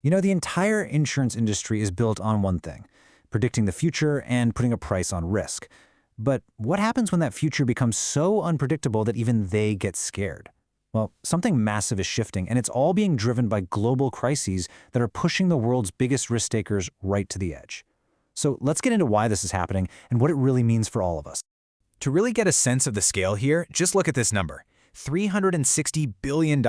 The entire insurance industry is built on one thing: predicting the future and putting a price on risk. But what happens when that future becomes so unpredictable that even they get scared? Well, something massive is shifting, and it's all being driven by global crises that are pushing the world's biggest risk takers right to the edge. So let's get into why this is happening and what it really means for all of us. To really get a sense of the scale here, just look at this number: $360 billion.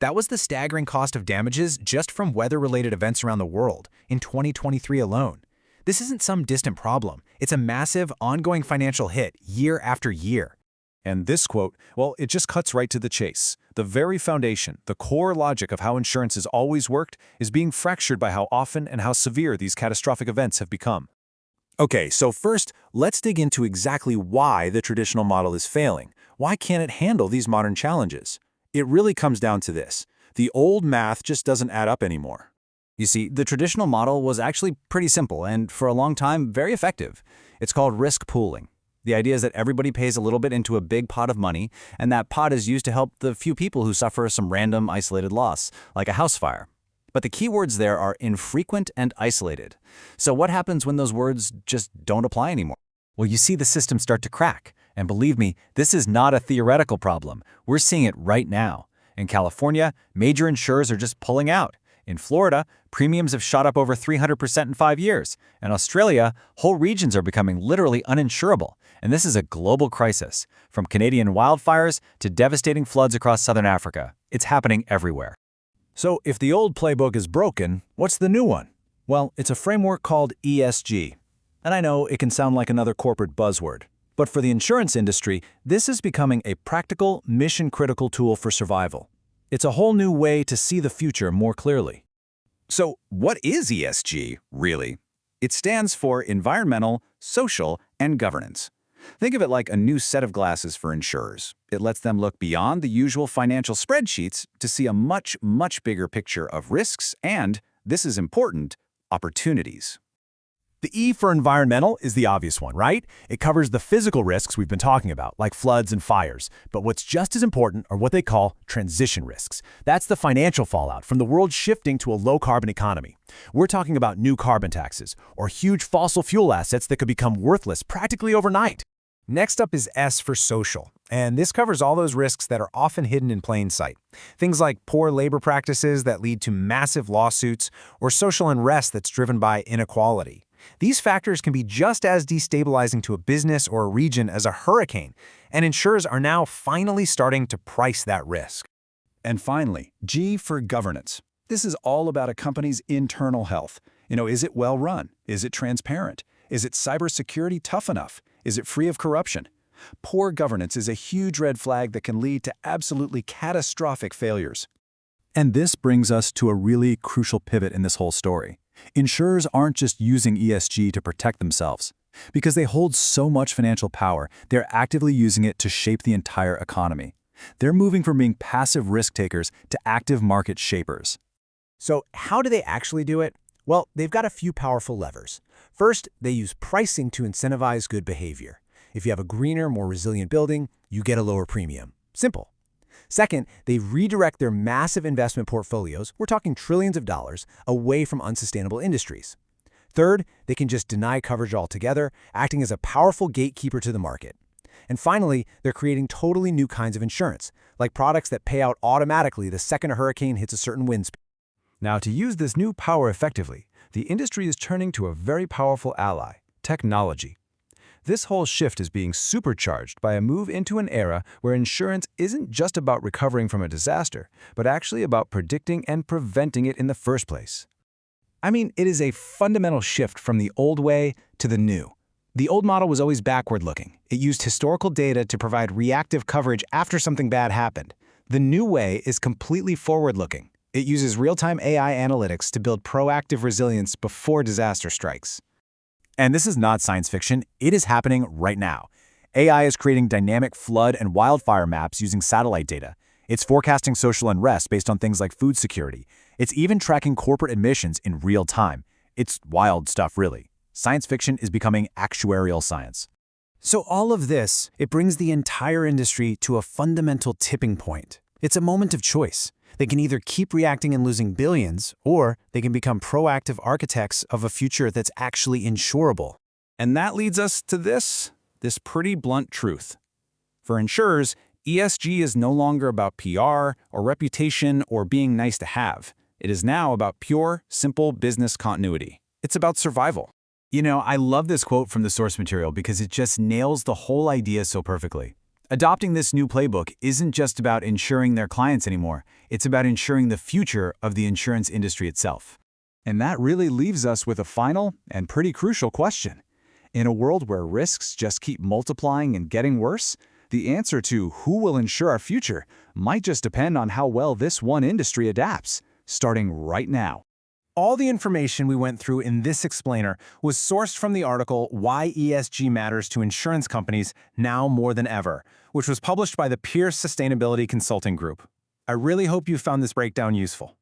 That was the staggering cost of damages just from weather-related events around the world in 2023 alone. This isn't some distant problem. It's a massive, ongoing financial hit year after year. And this quote, well, it just cuts right to the chase. The very foundation, the core logic of how insurance has always worked, is being fractured by how often and how severe these catastrophic events have become. Okay, so first, let's dig into exactly why the traditional model is failing. Why can't it handle these modern challenges? It really comes down to this: the old math just doesn't add up anymore. You see, the traditional model was actually pretty simple and, for a long time, very effective. It's called risk pooling. The idea is that everybody pays a little bit into a big pot of money, and that pot is used to help the few people who suffer some random isolated loss, like a house fire. But the key words there are infrequent and isolated. So what happens when those words just don't apply anymore? Well, you see the system start to crack. And believe me, this is not a theoretical problem. We're seeing it right now. In California, major insurers are just pulling out. In Florida, premiums have shot up over 300% in 5 years. In Australia, whole regions are becoming literally uninsurable. And this is a global crisis. From Canadian wildfires to devastating floods across southern Africa, it's happening everywhere. So if the old playbook is broken, what's the new one? Well, it's a framework called ESG. And I know it can sound like another corporate buzzword, but for the insurance industry, this is becoming a practical, mission-critical tool for survival. It's a whole new way to see the future more clearly. So what is ESG, really? It stands for Environmental, Social, and Governance. Think of it like a new set of glasses for insurers. It lets them look beyond the usual financial spreadsheets to see a much, much bigger picture of risks and, this is important, opportunities. The E for environmental is the obvious one, right? It covers the physical risks we've been talking about, like floods and fires. But what's just as important are what they call transition risks. That's the financial fallout from the world shifting to a low-carbon economy. We're talking about new carbon taxes or huge fossil fuel assets that could become worthless practically overnight. Next up is S for social, and this covers all those risks that are often hidden in plain sight. Things like poor labor practices that lead to massive lawsuits or social unrest that's driven by inequality. These factors can be just as destabilizing to a business or a region as a hurricane, and insurers are now finally starting to price that risk. And finally, G for governance. This is all about a company's internal health. Is it well run? Is it transparent? Is its cybersecurity tough enough? Is it free of corruption? Poor governance is a huge red flag that can lead to absolutely catastrophic failures. And this brings us to a really crucial pivot in this whole story. Insurers aren't just using ESG to protect themselves. Because they hold so much financial power, they're actively using it to shape the entire economy. They're moving from being passive risk takers to active market shapers. So how do they actually do it? Well, they've got a few powerful levers. First, they use pricing to incentivize good behavior. If you have a greener, more resilient building, you get a lower premium. Simple. Second, they redirect their massive investment portfolios, we're talking trillions of dollars, away from unsustainable industries. Third, they can just deny coverage altogether, acting as a powerful gatekeeper to the market. And finally, they're creating totally new kinds of insurance, like products that pay out automatically the second a hurricane hits a certain wind speed. Now, to use this new power effectively, the industry is turning to a very powerful ally: technology. This whole shift is being supercharged by a move into an era where insurance isn't just about recovering from a disaster, but actually about predicting and preventing it in the first place. I mean, it is a fundamental shift from the old way to the new. The old model was always backward-looking. It used historical data to provide reactive coverage after something bad happened. The new way is completely forward-looking. It uses real-time AI analytics to build proactive resilience before disaster strikes. And this is not science fiction, it is happening right now. AI is creating dynamic flood and wildfire maps using satellite data. It's forecasting social unrest based on things like food security. It's even tracking corporate emissions in real time. It's wild stuff, really. Science fiction is becoming actuarial science. So all of this, it brings the entire industry to a fundamental tipping point. It's a moment of choice. They can either keep reacting and losing billions, or they can become proactive architects of a future that's actually insurable. And that leads us to this pretty blunt truth. For insurers, ESG is no longer about PR or reputation or being nice to have. It is now about pure, simple business continuity. It's about survival. You know, I love this quote from the source material because it just nails the whole idea so perfectly. Adopting this new playbook isn't just about insuring their clients anymore. It's about ensuring the future of the insurance industry itself. And that really leaves us with a final and pretty crucial question. In a world where risks just keep multiplying and getting worse, the answer to who will insure our future might just depend on how well this one industry adapts, starting right now. All the information we went through in this explainer was sourced from the article Why ESG Matters to Insurance Companies Now More Than Ever, which was published by the Pierce Sustainability Consulting Group. I really hope you found this breakdown useful.